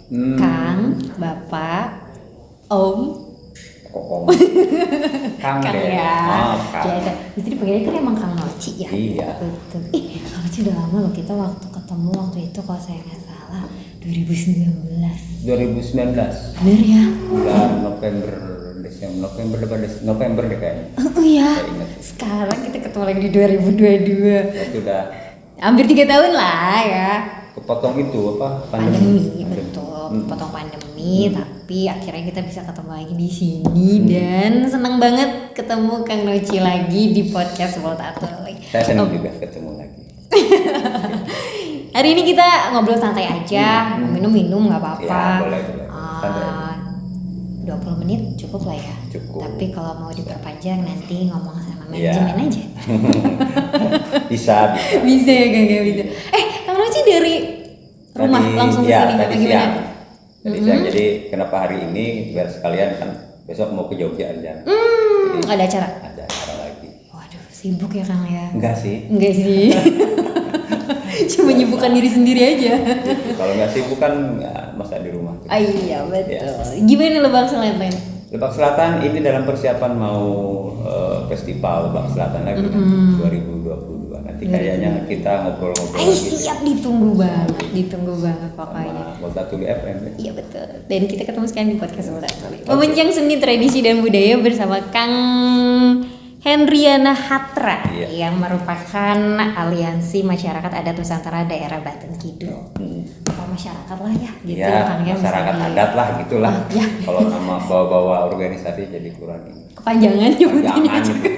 Kang, Bapak, Om, Om. Kang Kang deh. ya. Kang. Biasa. Itu dipanggilnya kan emang Kang Noci ya. Iya. Betul. Kang Noci udah lama loh, kita waktu ketemu waktu itu kalau saya nggak salah 2019. 2019. Bener ya? Bulan November deh kayaknya. Oh iya. Saya ingat. Sekarang kita ketemu lagi di 2022. Itu udah Hampir 3 tahun lah ya. kepotong itu apa? Pandemi. Betul. Potong pandemi, tapi akhirnya kita bisa ketemu lagi di sini dan senang banget ketemu Kang Noci lagi di podcast World Atoy. Saya senang juga ketemu lagi. Hari ini kita ngobrol santai aja, minum-minum nggak apa-apa. Ya, boleh. Santai. 20 menit cukup lah ya. Cukup. Tapi kalau mau diperpanjang nanti ngomong sama Iya. manajemen aja. Bisa. Bisa ya Kang, bisa. Kang Noci dari rumah langsung ke sini apa tadi gimana? siang. Tadi siang, jadi kenapa hari ini biar sekalian kan besok mau ke Jogja aja. Jadi, Ada acara? ada acara lagi. Waduh, sibuk ya Kang ya? Enggak sih. Enggak sih. Cuma menyibukkan diri sendiri aja. Kalau nggak sibuk kan ya, masa di rumah. Iya betul. Gimana Lebak Selatan? Lebak Selatan ini dalam persiapan mau festival Lebak Selatan lagi 2022. Nanti kayaknya kita ngobrol-ngobrol lagi. Siap, ditunggu banget pokoknya. Sama Volta Tuli FM. Iya betul. Dan kita ketemu sekarang di podcast World Atoy. Membincang seni, tradisi dan budaya bersama Kang Hendriana Hatra yang merupakan aliansi masyarakat adat Nusantara daerah Banten Kidul. Masyarakat lah ya gitu Ya, Kang ya, masyarakat misalnya. adat lah gitulah. Ya. Kalau nama bawa-bawa organisasi jadi kurang ini. Kepanjangan nyebutinnya Jangan juga.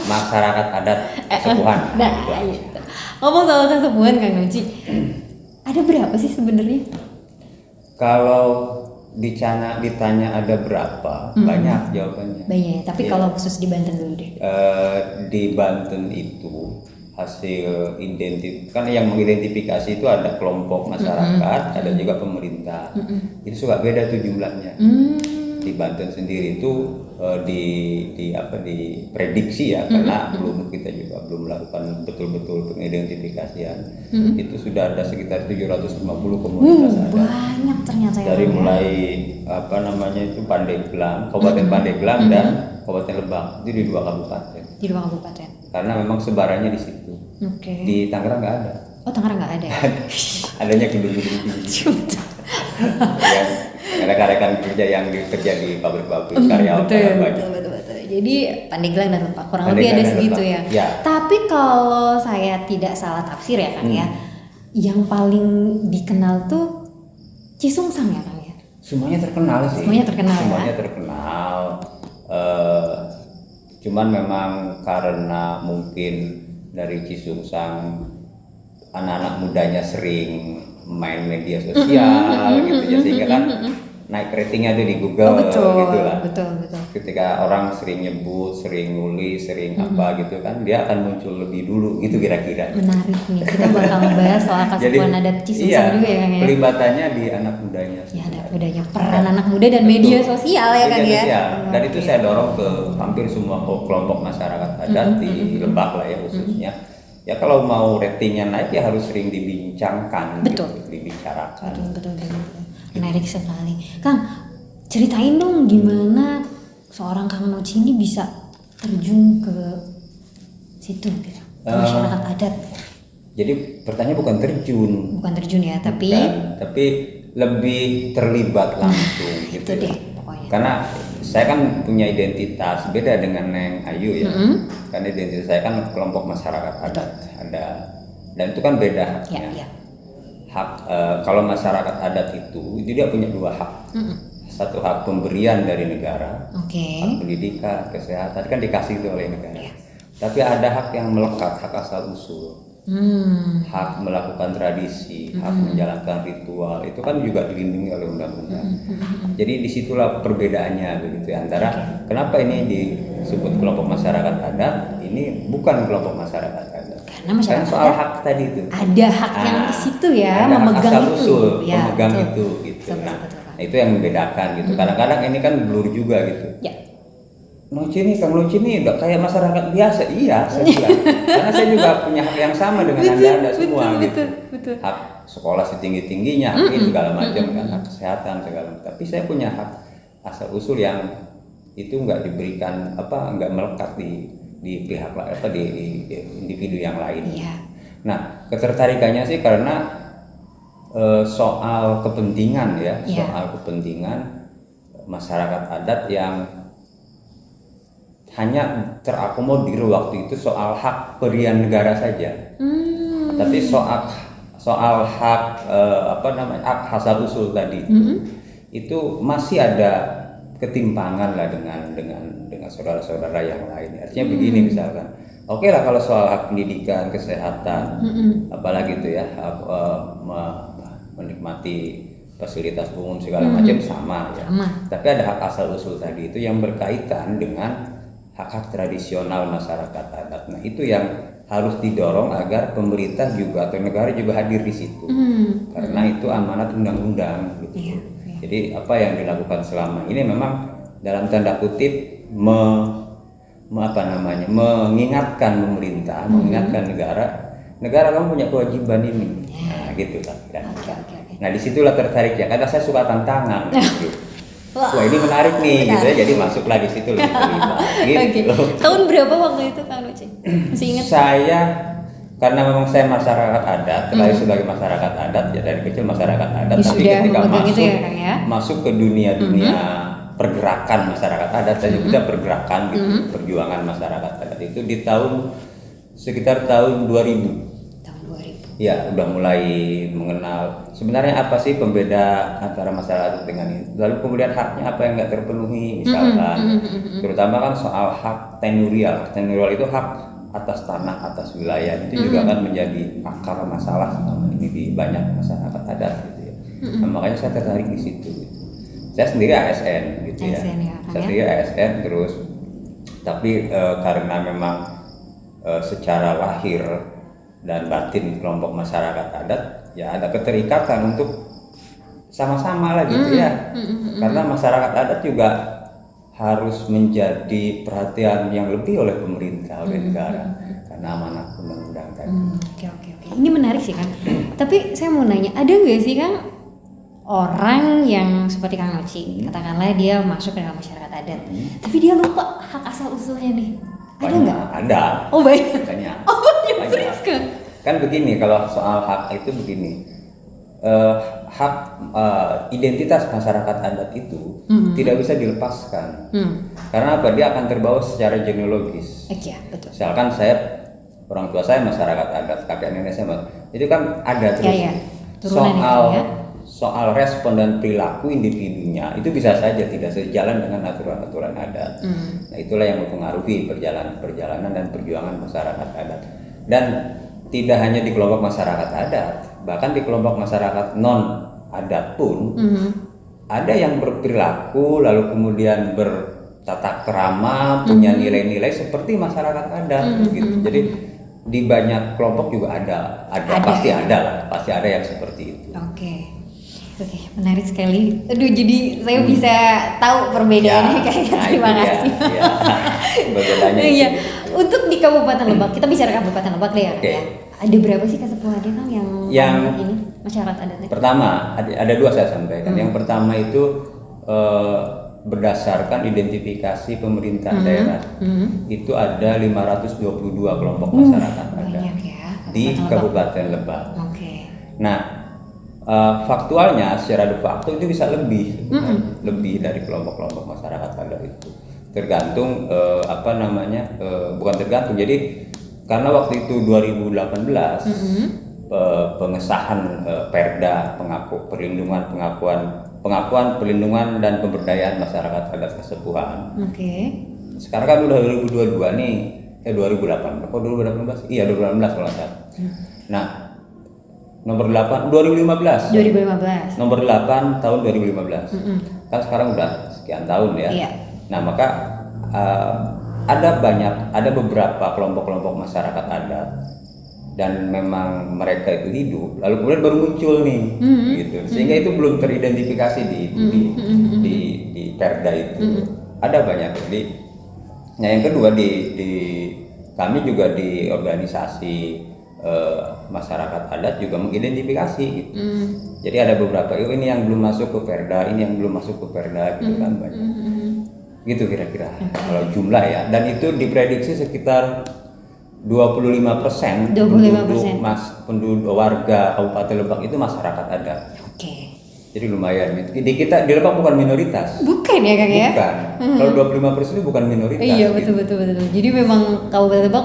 masyarakat adat kesepuhan. Nah, gitu. Ngomong soal kesepuhan Kang Noci, ada berapa sih sebenarnya? Kalau ditanya ada berapa, banyak jawabannya. Banyak ya, tapi Iya. kalau khusus di Banten dulu deh. Di Banten itu hasil kan yang mengidentifikasi itu ada kelompok masyarakat, ada juga pemerintah. Itu suka beda tuh jumlahnya. Di Banten sendiri itu diprediksi ya, karena kita juga belum melakukan betul-betul pengidentifikasian. Itu sudah ada sekitar 750 komunitas adat. Banyak ternyata ya. Dari mulai itu Pandeglang, Kabupaten Pandeglang dan Kabupaten Lebak, itu di 2 kabupaten. Di 2 kabupaten. Karena memang sebarannya di situ. Oke. Di Tangerang nggak ada. Oh, Tangerang nggak ada ya? Adanya gedung-gedung tinggi. Yang rekan-rekan kerja yang kerja di pabrik-pabrik karyawan banyak. Betul. Jadi Pandeglang dan Lebak kurang Pandeglang lebih ada dan segitu Lebak. ya. Ya. Tapi kalau saya tidak salah tafsir ya Kang ya, yang paling dikenal tuh Cisungsang ya Kang ya. Semuanya terkenal sih. Semuanya terkenal ya? Semuanya terkenal. Cuman memang karena mungkin dari Cisungsang anak-anak mudanya sering main media sosial gitu ya, sehingga kan naik ratingnya tuh di Google gitu lah. Betul. Ketika orang sering nyebut, sering nulis, sering apa gitu kan, dia akan muncul lebih dulu gitu kira-kira. Menarik nih, kita bakal bahas soal kesepuhan adat Cisungsang juga ya Kang ya. Pelibatannya di anak mudanya. Ya anak mudanya, peran anak muda dan media sosial ya Kang ya. Dan itu saya dorong ke hampir semua kelompok masyarakat adat di Lebak lah ya khususnya. Ya kalau mau ratingnya naik ya harus sering dibincangkan, Betul. gitu, dibicarakan. Betul. Menarik sekali. Kang, ceritain dong gimana seorang Kang Noci ini bisa terjun ke situ gitu, ke masyarakat adat. Jadi pertanyaan bukan terjun. Bukan terjun ya, tapi tapi lebih terlibat langsung gitu. itu ya. deh pokoknya. Karena saya kan punya identitas beda dengan Neng Ayu ya. Karena identitas saya kan kelompok masyarakat adat ada, dan itu kan beda haknya. Ya. Hak kalau masyarakat adat itu dia punya 2 hak. Satu hak pemberian dari negara, hak pendidikan, kesehatan kan dikasih itu oleh negara. Tapi ada hak yang melekat, hak asal usul. Hak melakukan tradisi, hak menjalankan ritual, itu kan juga dilindungi oleh undang-undang. Jadi disitulah perbedaannya begitu antara kenapa ini disebut kelompok masyarakat adat, ini bukan kelompok masyarakat adat. Karena masyarakat soal adat hak tadi itu. Ada hak yang di situ ya, ada memegang hak asal itu. usul, Ya, memegang betul. itu gitu. Betul. Nah, itu yang membedakan gitu. Kadang-kadang ini kan blur juga gitu. Ya. Kang Noci ini udah kayak masyarakat biasa. Iya, saya bilang. Karena saya juga punya hak yang sama dengan Anda semua gitu. Betul. Hak sekolah setinggi-tingginya, segala macam kan, hak kesehatan segala macam. Tapi saya punya hak asal usul yang itu nggak diberikan nggak melekat di pihak di individu yang lain. Nah, ketertarikannya sih karena soal kepentingan soal kepentingan masyarakat adat yang hanya terakomodir waktu itu soal hak pemberian negara saja. Tapi soal hak hak asal usul tadi itu masih ada ketimpangan lah dengan saudara-saudara yang lain. Artinya begini misalkan, oke lah kalau soal hak pendidikan, kesehatan, apalagi itu ya menikmati fasilitas umum segala macam sama ya. Tapi ada hak asal usul tadi itu yang berkaitan dengan hak-hak tradisional masyarakat adat. Nah, itu yang harus didorong agar pemerintah juga atau negara juga hadir di situ. Karena itu amanat undang-undang gitu. Jadi apa yang dilakukan selama ini memang dalam tanda kutip mengingatkan pemerintah, mengingatkan negara kamu punya kewajiban ini. Nah, gitu kan. Nah, disitulah tertariknya karena saya suka tantangan gitu. Wah, ini menarik nih gitu ya, jadi masuklah di situ lebih terlibat gitu. Tahun berapa waktu itu Kang Uci? Masih ingat? Saya karena memang saya masyarakat adat, terlahir sebagai masyarakat adat ya, dari kecil masyarakat adat, tapi ketika masuk ke dunia pergerakan masyarakat adat, saya juga pergerakan gitu, perjuangan masyarakat adat itu di sekitar tahun 2000. Ya, udah mulai mengenal sebenarnya apa sih pembeda antara masyarakat dengan ini. Lalu kemudian haknya apa yang nggak terpenuhi misalkan, terutama kan soal hak tenurial. Tenurial itu hak atas tanah, atas wilayah, itu juga kan menjadi akar masalah selama ini di banyak masyarakat adat gitu ya. Nah, makanya saya tertarik di situ. Gitu. Saya sendiri ASN gitu ya. Saya sendiri ASN terus, tapi karena memang secara lahir dan batin kelompok masyarakat adat ya ada keterikatan untuk sama-sama lah gitu ya. Karena masyarakat adat juga harus menjadi perhatian yang lebih oleh pemerintah, oleh negara karena amanah undang-undang tadi. Oke. Ini menarik sih Kang. Tapi saya mau nanya, ada nggak sih Kang orang yang seperti Kang Uci, katakanlah dia masuk ke dalam masyarakat adat, tapi dia lupa hak asal usulnya nih? Ada nggak? Ada. Oh baik. Banyak. Serius Kang? Kan begini, kalau soal hak itu begini, hak identitas masyarakat adat itu tidak bisa dilepaskan. Karena apa? Dia akan terbawa secara genealogis. Betul. Misalkan orang tua saya masyarakat adat, kakek nenek saya, itu kan ada terus soal respon dan perilaku individunya itu bisa saja tidak sejalan dengan aturan-aturan adat. Nah, itulah yang mempengaruhi perjalanan dan perjuangan masyarakat adat. Dan tidak hanya di kelompok masyarakat adat, bahkan di kelompok masyarakat non adat pun ada yang berperilaku lalu kemudian bertata krama, punya nilai-nilai seperti masyarakat adat gitu. Jadi di banyak kelompok juga ada pasti ada yang seperti itu. Oke, menarik sekali. Aduh, jadi saya bisa tahu perbedaannya kayaknya. Terima kasih. Perbedaannya. Iya. Untuk di Kabupaten Lebak, kita bicara Kabupaten Lebak deh ya. Ada berapa sih kesepuhannya Kang yang ini masyarakat adatnya? Pertama, ada dua saya sampaikan. Yang pertama itu berdasarkan identifikasi pemerintah daerah. Itu ada 522 kelompok masyarakat adat di Kabupaten Lebak. Nah, faktualnya secara de facto itu bisa lebih dari kelompok-kelompok masyarakat adat itu. Tergantung bukan tergantung. Jadi karena waktu itu 2018 pengesahan Perda pengakuan perlindungan dan pemberdayaan masyarakat adat kesepuhan. Sekarang kan udah 2022 nih, 2018. Kok 2018? Iya 2018 kalau nggak salah. Nah, nomor 8 2015. Nomor 8 tahun 2015. Kan sekarang udah sekian tahun ya. Nah, maka ada beberapa kelompok-kelompok masyarakat adat dan memang mereka itu hidup lalu kemudian baru muncul nih gitu. Sehingga itu belum teridentifikasi di Perda itu. Ada banyak. Jadi yang kedua di kami juga di organisasi masyarakat adat juga mengidentifikasi gitu. Jadi ada beberapa ini yang belum masuk ke Perda, ini yang belum masuk ke Perda gitu kan banyak. Gitu kira-kira kalau jumlah ya, dan itu diprediksi sekitar 25% penduduk warga Kabupaten Lebak itu masyarakat adat. Jadi lumayan gitu. Di kita di Lebak bukan minoritas. Bukan ya Kang ya? Bukan. Kalau 25% itu bukan minoritas. Iya betul. Jadi memang Kabupaten Lebak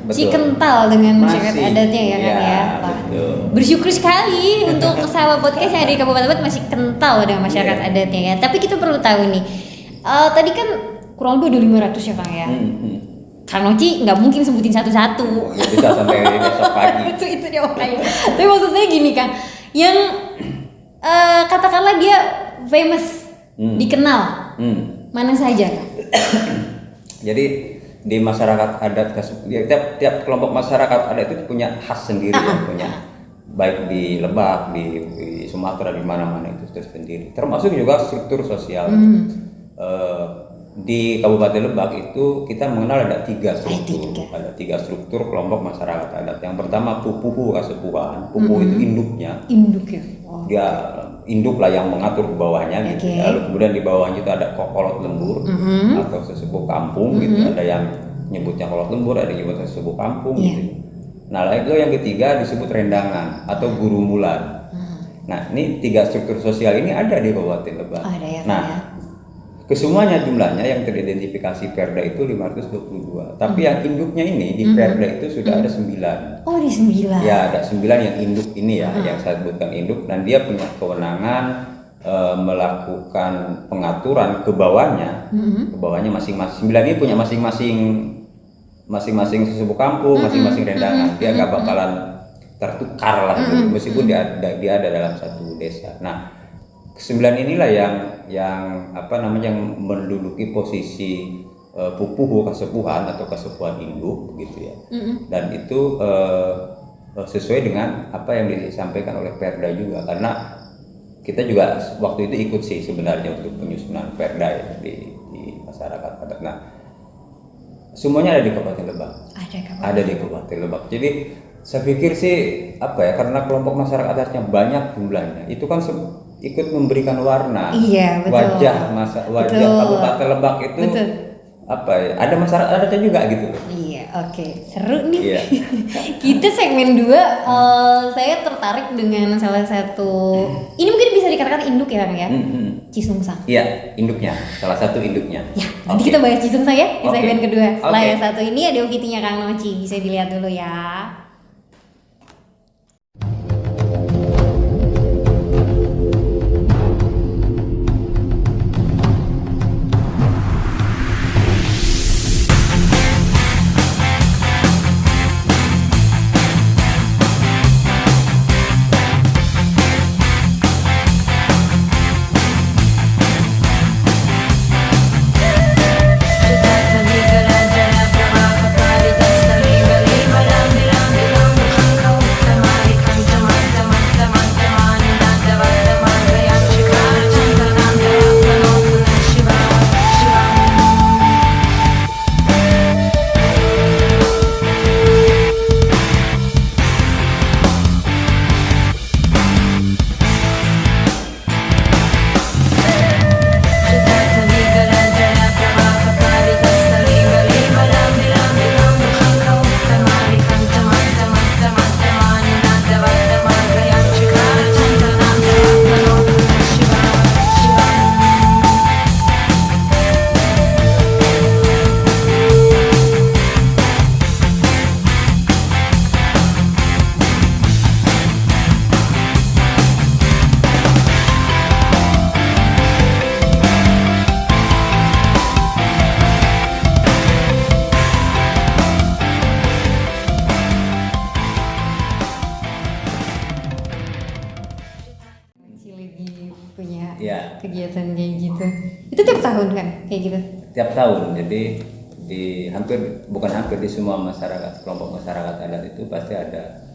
masih kental dengan masyarakat adatnya ya Kang ya. Betul. Bersyukur sekali untuk sahabat podcast yang ada di Kabupaten Lebak masih kental dengan masyarakat adatnya ya. Tapi kita perlu tahu nih. Tadi kan kurang lebih ada 500 ya Kang ya. Kang Noci nggak mungkin sebutin satu-satu. Bisa sampai besok pagi. itu dia makanya. Tapi maksud saya gini Kang, yang katakanlah dia famous, dikenal, mana saja Kang? Jadi di masyarakat adat, tiap kelompok masyarakat adat itu punya khas sendiri ya, punya baik di Lebak, di Sumatera, di mana-mana itu tersendiri. Termasuk juga struktur sosial. Di Kabupaten Lebak itu kita mengenal ada 3 struktur. Ada 3 struktur kelompok masyarakat adat. Yang pertama Pupuhu Kasepuhan. Pupuhu itu induknya. Induk ya. Dia induk lah yang mengatur ke bawahnya gitu. Lalu kemudian di bawahnya itu ada kolot lembur atau sesepuh kampung gitu. Ada yang nyebutnya kolot lembur, ada yang nyebutnya sesepuh kampung gitu. Nah, lalu yang ketiga disebut rendangan atau guru mulan. Nah, ini 3 struktur sosial ini ada di Kabupaten Lebak. Ada ya. Nah, kesemuanya jumlahnya yang teridentifikasi Perda itu 522. Tapi yang induknya ini di Perda itu sudah ada 9. Oh, di 9. Ya, ada 9 yang induk ini ya, yang saya sebutkan induk, dan dia punya kewenangan melakukan pengaturan ke bawahnya. Ke bawahnya masing-masing 9 ini punya masing-masing sesepuh kampung, masing-masing rendangan. Dia nggak bakalan tertukar lah gitu, meskipun dia ada dalam satu desa. Nah, 9 inilah yang menduduki posisi Pupuhu Kasepuhan atau Kasepuhan induk gitu ya. Dan itu sesuai dengan apa yang disampaikan oleh Perda juga, karena kita juga waktu itu ikut sih sebenarnya untuk penyusunan Perda ya, di masyarakat adat. Nah, semuanya ada di Kabupaten Lebak. Ada di Kabupaten Lebak. Jadi saya pikir sih karena kelompok masyarakat adatnya banyak jumlahnya, itu kan ikut memberikan warna wajah Kabupaten Lebak itu ada masyarakat adatnya juga gitu. Seru nih. Kita segmen 2 saya tertarik dengan salah satu, ini mungkin bisa dikatakan induk ya Kang ya. Cisungsang. Iya, induknya, salah satu induknya. Ya, nanti kita bahas Cisungsang ya di segmen kedua. Setelah yang satu ini ada OKT-nya Kang Noci, bisa dilihat dulu ya. Kegiatan kayak gitu. Itu tiap tahun kan kayak gitu? Tiap tahun. Jadi di di semua masyarakat, kelompok masyarakat adat itu pasti ada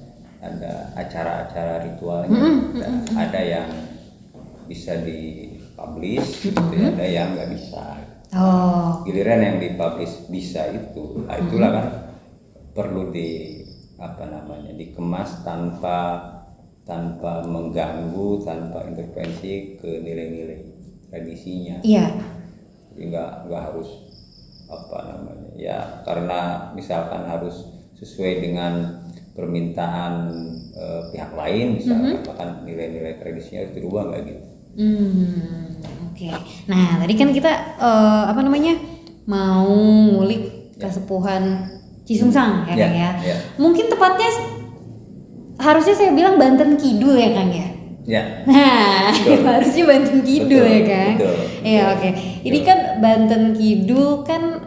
acara-acara ritualnya. Ada yang bisa dipublish, ada yang nggak bisa. Giliran yang dipublish bisa itu, itulah kan perlu dikemas tanpa mengganggu, tanpa intervensi ke nilai-nilai tradisinya. Iya. Jadi nggak harus ya karena misalkan harus sesuai dengan permintaan pihak lain, misalkan bahkan nilai-nilai tradisinya harus dirubah nggak gitu. Oke. Nah tadi kan kita mau ngulik kesepuhan Cisungsang ya Kang ya. Mungkin tepatnya harusnya saya bilang Banten Kidul ya Kang ya. Ya. Nah, harusnya Banten Kidul ya Kang. Iya oke. Ini kan Banten Kidul kan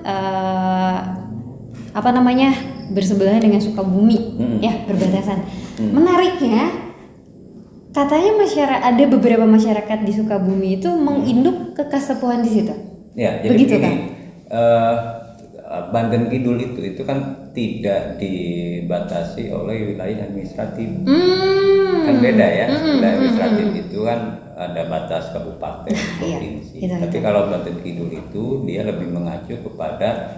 bersebelahan dengan Sukabumi ya, berbatasan. Menariknya katanya ada beberapa masyarakat di Sukabumi itu menginduk ke Kasepuhan di situ. Ya, jadi begitu begini, kan? Banten Kidul itu kan tidak dibatasi oleh wilayah administratif. Kan beda ya, wilayah administratif itu kan ada batas kabupaten, provinsi. Tapi kalau Banten Kidul itu dia lebih mengacu kepada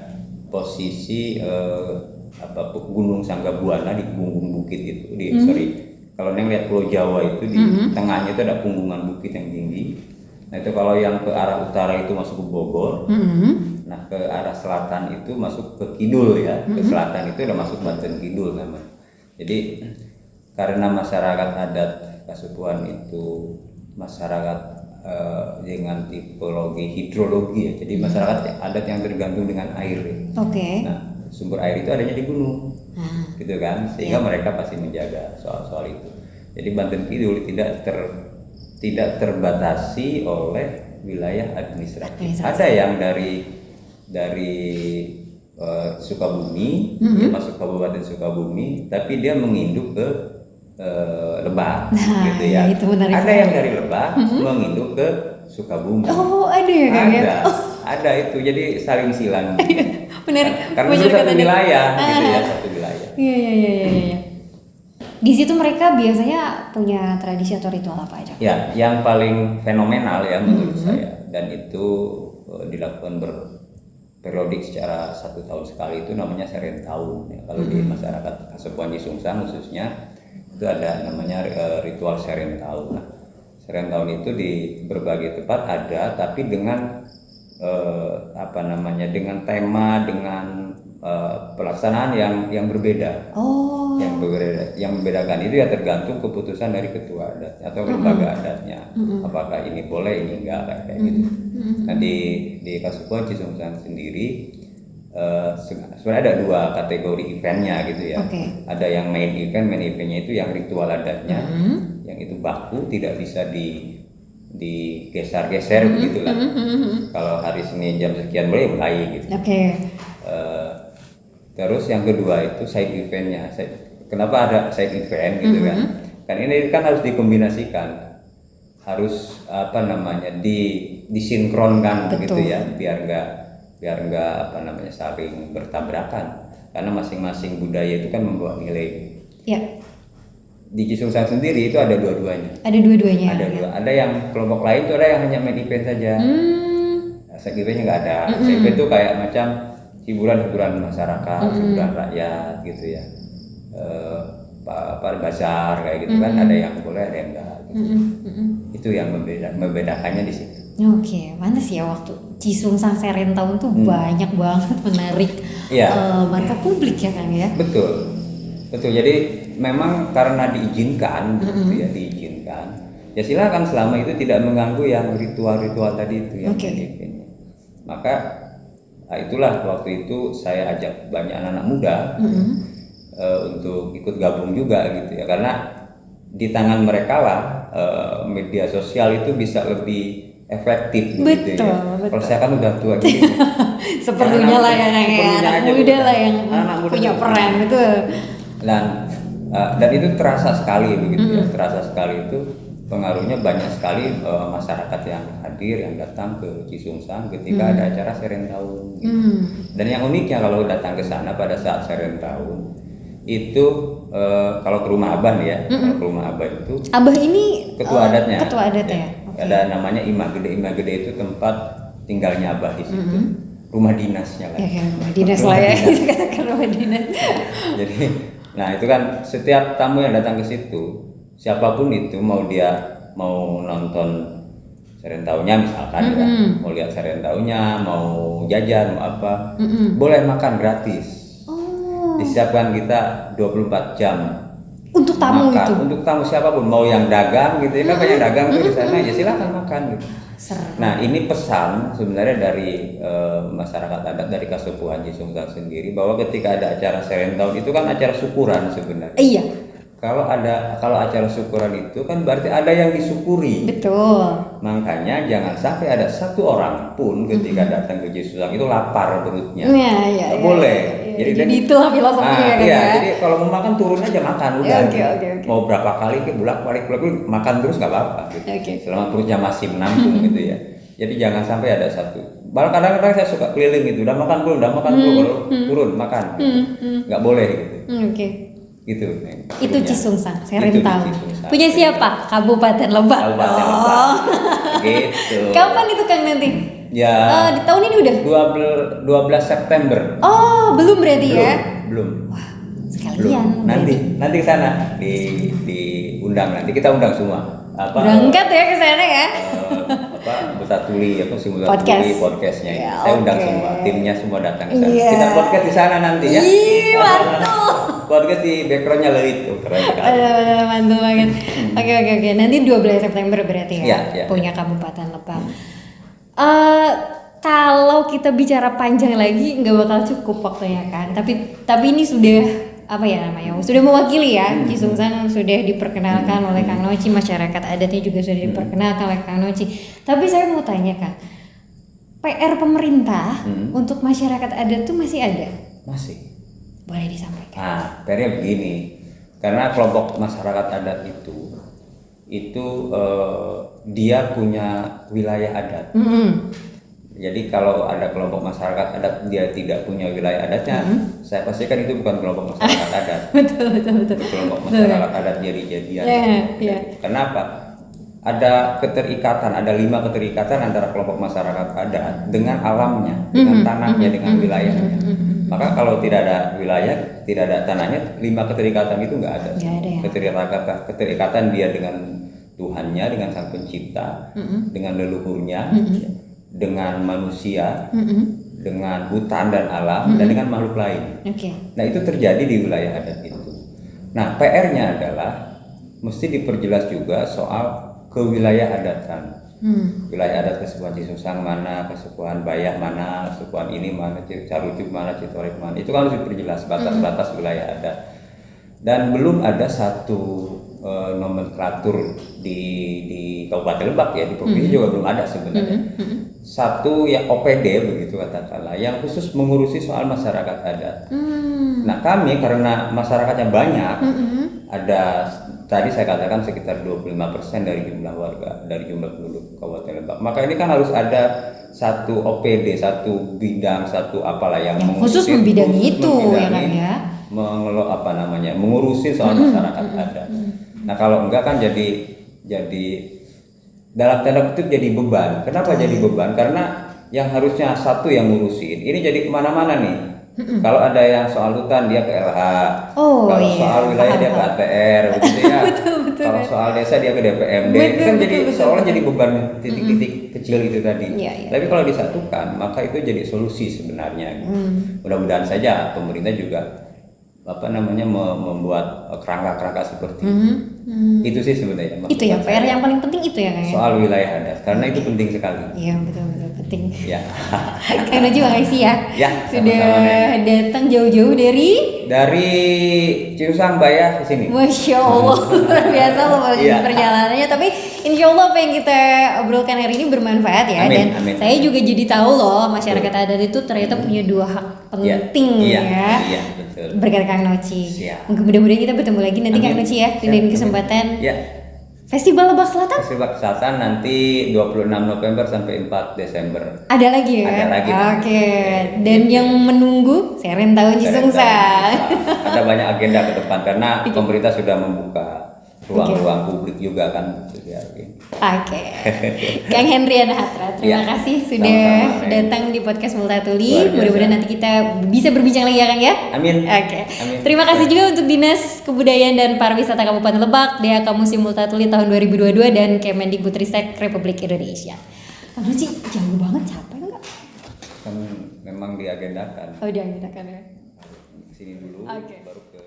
posisi Gunung Sanggabuana di punggung bukit itu. Kalau yang lihat Pulau Jawa itu di tengahnya itu ada punggungan bukit yang tinggi. Nah itu kalau yang ke arah utara itu masuk ke Bogor. Nah ke arah selatan itu masuk ke Kidul ya. Ke selatan itu udah masuk Banten Kidul namanya. Jadi karena masyarakat adat Kasepuhan itu masyarakat dengan tipologi hidrologi ya. Jadi masyarakat adat yang tergantung dengan air. Nah sumber air itu adanya di gunung, gitu kan, sehingga mereka pasti menjaga soal itu. Jadi Banten Kidul tidak terbatasi oleh wilayah administratif. Ada yang dari Sukabumi, dia masuk Kabupaten Sukabumi, tapi dia menginduk ke Lebak, gitu ya. Ada yang dari Lebak menginduk ke Sukabumi. Oh, ada ya Kang ya? Ada itu, jadi saling silang. Menarik. Karena itu satu wilayah, gitu ya, satu wilayah. Iya. Di situ mereka biasanya punya tradisi atau ritual apa aja? Ya, yang paling fenomenal ya menurut saya, dan itu dilakukan berperiodik secara 1 tahun sekali, itu namanya Serentahun. Ya, kalau di masyarakat Kasepuhan Cisungsang khususnya itu ada namanya ritual Serentahun. Nah, Serentahun itu di berbagai tempat ada, tapi dengan dengan tema, dengan pelaksanaan yang berbeda. Yang membedakan itu ya tergantung keputusan dari ketua adat atau lembaga adatnya. Apakah ini boleh, ini enggak, kayak gitu. Nah di Kasepuhan Cisungsang sendiri sebenarnya ada 2 kategori eventnya gitu ya. Ada yang main eventnya itu yang ritual adatnya, yang itu baku, tidak bisa digeser-geser begitulah. Kalau hari Senin jam sekian mulai gitu. Terus yang kedua itu side eventnya. Kenapa ada side event gitu kan? Kan ini kan harus dikombinasikan, harus disinkronkan gitu ya, biar enggak saling bertabrakan. Karena masing-masing budaya itu kan membawa nilai. Ya. Di Cisungsang sendiri itu ada dua-duanya. Ada dua-duanya. Ada yang kelompok lain itu ada yang hanya main event saja. Side eventnya nggak ada. Side event itu kayak macam hiburan masyarakat, hiburan rakyat gitu ya. Bazar kayak gitu kan, ada yang boleh, ada yang enggak. Gitu. Itu yang membedakannya di situ. Oke, pantas ya waktu Cisungsang Serentahun tuh banyak banget menarik mata publik ya Kang ya. Betul. Jadi memang karena diizinkan, diizinkan. Ya silakan selama itu tidak mengganggu yang ritual-ritual tadi itu yang eventnya. Maka itulah waktu itu saya ajak banyak anak-anak muda untuk ikut gabung juga gitu ya, karena di tangan mereka lah media sosial itu bisa lebih efektif gitu ya. Kalau saya kan udah tua gitu. Seperlunya lah yang anak muda lah yang punya peran itu. Dan itu terasa sekali begitu ya, terasa sekali itu pengaruhnya banyak sekali masyarakat yang hadir, yang datang ke Cisungsang ketika ada acara Serentahun. Gitu. Dan yang uniknya kalau datang ke sana pada saat Serentahun itu kalau ke rumah Abah nih ya, kalau ke rumah Abah itu. Abah ini ketua adatnya. Ketua adatnya. Ya. Ada namanya Imah Gede. Imah Gede itu tempat tinggalnya Abah di situ. Rumah dinasnya kan. Ya, rumah dinas lah ya. Katakan rumah dinas. Jadi Nah itu kan setiap tamu yang datang ke situ, siapapun itu mau nonton Serentaunya misalkan ya, mau lihat Serentaunya, mau jajan, mau apa, boleh makan gratis. Disiapkan kita 24 jam untuk tamu makan. itu. Untuk tamu siapapun, mau yang dagang gitu ya kan, banyak dagang tuh di sana, ya silakan makan gitu. Nah ini pesan sebenarnya dari masyarakat adat, dari Kasepuhan Cisungsang sendiri, bahwa ketika ada acara Serentau itu kan acara syukuran sebenarnya. Iya. Kalau acara syukuran itu kan berarti ada yang disyukuri. Betul. Makanya jangan sampai ada satu orang pun ketika datang ke Cisungsang itu lapar perutnya. Iya. Boleh. Ya. Jadi itulah filosofinya kan iya, ya. Jadi kalau mau makan turun aja makan udah. Oke. Mau berapa kali bolak-balik makan terus nggak apa-apa. Gitu. Selama perutnya masih menampung gitu ya. Jadi jangan sampai ada satu. Bahkan kadang-kadang saya suka keliling gitu, udah makan belum, baru turun makan. Gitu. Nggak boleh gitu. Oke. Gitu. Itu Cisungsang, Serentau. Punya siapa? Kabupaten Lebak. Gitu. Kapan itu Kang nanti? Ya. Di tahun ini udah? 12 September. Oh, belum berarti ya? Belum. Wah, sekalian. Nanti ke sana diundang, nanti kita undang semua. Berangkat ya ke sana ya? Buta Tuli podcastnya. Ya, saya undang semua, timnya semua datang ke sana. Yeah. Kita podcast di sana nanti ya. Mantul. Podcast di backgroundnya itu keren sekali. Mantul banget. Oke. Nanti 12 September berarti ya? Ya. Punya Kabupaten Lebak. Kalau kita bicara panjang lagi nggak bakal cukup waktunya kan. Tapi ini sudah sudah mewakili ya. Cisungsang sudah diperkenalkan oleh Kang Noci, masyarakat adatnya juga sudah diperkenalkan oleh Kang Noci. Tapi saya mau tanya Kang, PR pemerintah untuk masyarakat adat tuh masih ada? Masih. Boleh disampaikan? PR-nya begini, karena kelompok masyarakat adat itu dia punya wilayah adat. Jadi kalau ada kelompok masyarakat adat dia tidak punya wilayah adatnya, saya pastikan itu bukan kelompok masyarakat adat. Betul. Kelompok masyarakat adat jadi-jadian. Kenapa? Ada keterikatan, ada 5 keterikatan antara kelompok masyarakat adat dengan alamnya, dengan tanahnya, dengan wilayahnya. Maka kalau tidak ada wilayah, tidak ada tanahnya, 5 keterikatan itu nggak ada. Keterikatan dia dengan Tuhannya, dengan Sang Pencipta, dengan leluhurnya, dengan manusia, dengan hutan dan alam, dan dengan makhluk lain. Nah itu terjadi di wilayah adat itu. Nah PR-nya adalah mesti diperjelas juga soal kewilayah adatan. Wilayah adat Kasepuhan Cisungsang mana, Kasepuhan Bayah mana, Kasepuhan ini mana, Carucuk mana, Citorek mana. Itu kan harus diperjelas batas-batas wilayah adat. Dan belum ada satu nomenklatur di Kabupaten Lebak ya, di provinsi juga belum ada sebenarnya. Satu ya OPD begitu katakanlah, yang khusus mengurusi soal masyarakat adat. Nah kami karena masyarakatnya banyak, ada tadi saya katakan sekitar 25% dari jumlah warga, dari jumlah penduduk Kabupaten Lebak. Maka ini kan harus ada satu OPD, satu bidang, satu apalah yang khusus membidangi itu ya kan ya. Mengurusi soal masyarakat adat. Nah kalau enggak kan jadi dalam tanda kutip jadi beban. Kenapa jadi beban? Karena yang harusnya satu yang ngurusin, ini jadi kemana-mana nih. Kalau ada yang soal hutan dia ke LH, kalau soal wilayah dia ke ATR, begitu ya. Kalau soal desa dia ke DPMD, kan jadi seolah jadi beban titik-titik kecil itu tadi. Tapi kalau disatukan, maka itu jadi solusi sebenarnya. Mudah-mudahan saja pemerintah juga membuat kerangka-kerangka seperti itu. Itu sih sebenarnya. Itu ya PR yang paling penting itu ya Kang. Soal wilayah adat, karena itu penting sekali. Iya betul penting. Ya. Kang Noci makasih ya. Sudah datang jauh-jauh dari Cisungsang Bayah ke sini. Masya Allah, luar biasa loh perjalanannya. Tapi insya Allah apa yang kita obrolkan hari ini bermanfaat ya. Amin. Saya juga jadi tahu loh masyarakat adat itu ternyata punya 2 hak penting ya. Iya, betul. Berkat Kang Noci. Mudah-mudahan kita bertemu lagi nanti Kang Noci ya. Di lain kesempatan. Festival Lebak Selatan? Festival Lebak Selatan nanti 26 November sampai 4 Desember. Ada lagi ya? Ada lagi. Oke. Dan yang menunggu Serentau Cisungsang. Ada banyak agenda ke depan karena pemerintah sudah membuka ruang-ruang publik juga kan. Oke. Kang Hendriana Hatra, terima kasih sudah datang di podcast Multatuli. Mudah-mudahan nanti kita bisa berbincang lagi ya Kang ya. Amin. Oke. Terima kasih juga untuk Dinas Kebudayaan dan Pariwisata Kabupaten Lebak, DHK Museum Multatuli tahun 2022 dan Kemendikbudristek Republik Indonesia. Kang Ruci, jauh banget, capek nggak? Kan memang diagendakan. Oh diagendakan ya. Sini dulu, baru ke